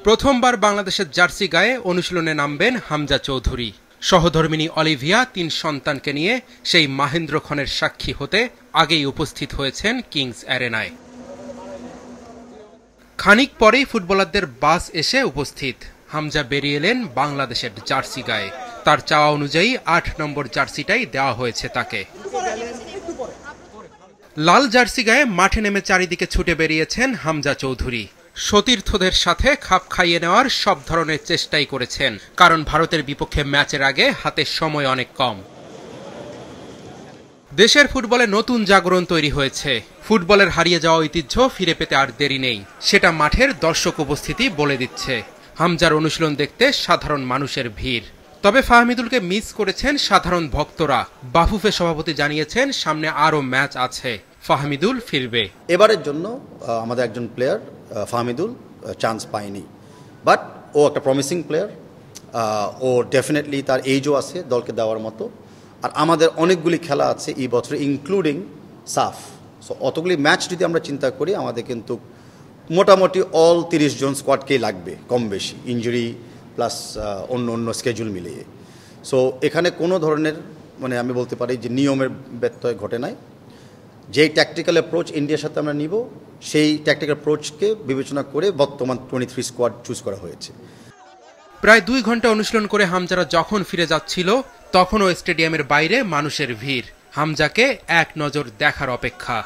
প্রথমবার বাংলাদেশের জার্সি গায়ে অনুশীলনে নামবেন হামজা চৌধুরী। সহধর্মিণী অলিভিয়া ৩ সন্তানকে নিয়ে সেই মাহেন্দ্রক্ষণের সাক্ষী হতে আগেই উপস্থিত হয়েছেন কিংস অ্যারেনায়। খানিক পরেই ফুটবলারদের বাস এসে উপস্থিত। হামজা বেরিয়ে এলেন বাংলাদেশের জার্সি গায়ে। তার চাওয়া অনুযায়ী ৮ নম্বর জার্সিটাই দেওয়া হয়েছে তাকে। লাল জার্সি গায়ে মাঠে নেমে চারিদিকে ছুটে বেরিয়েছেন হামজা চৌধুরী। সতীর্থদের সাথে খাপ খাইয়ে নেওয়ার সব ধরনের চেষ্টাই করেছেন, কারণ ভারতের বিপক্ষে ম্যাচের আগে হাতে সময় অনেক কম। দেশের ফুটবলে নতুন জাগরণ তৈরি হয়েছে। ফুটবলের হারিয়ে যাওয়া ঐতিহ্য ফিরে পেতে আর দেরি নেই, সেটা মাঠের দর্শক উপস্থিতি বলে দিচ্ছে। হামজার অনুশীলন দেখতে সাধারণ মানুষের ভিড়। তবে ফাহমিদুলকে মিস করেছেন সাধারণ ভক্তরা। বাফুফে সভাপতি জানিয়েছেন সামনে আরও ম্যাচ আছে, ফাহমিদুল ফিরবে। এবারের জন্য আমাদের একজন প্লেয়ার ফাহমিদুল চান্স পায়নি, বাট ও একটা প্রমিসিং প্লেয়ার। ও ডেফিনেটলি তার এইজও আছে দলকে দেওয়ার মতো। আর আমাদের অনেকগুলি খেলা আছে এই বছরে, ইনক্লুডিং সাফ। সো অতগুলি ম্যাচ যদি আমরা চিন্তা করি, আমাদের কিন্তু মোটামুটি অল 30 জন স্কোয়াডকেই লাগবে কম বেশি, ইনজুরি প্লাস অন্য স্কেজুল মিলিয়ে। সো এখানে কোনো ধরনের আমি বলতে পারি যে নিয়মের ব্যত্যয় ঘটে নাই। যেই ট্যাকটিক্যাল অ্যাপ্রোচ ইন্ডিয়ার সাথে আমরা নিব, সেই ট্যাকটিক্যাল অ্যাপ্রোচকে বিবেচনা করে বর্তমান 23 স্কোয়াড চুজ করা হয়েছে। প্রায় 2 ঘন্টা অনুশীলন করে হামজারা যখন ফিরে যাচ্ছিল, তখনও স্টেডিয়ামের বাইরে মানুষের ভিড়। হামজাকে এক নজর দেখার অপেক্ষা।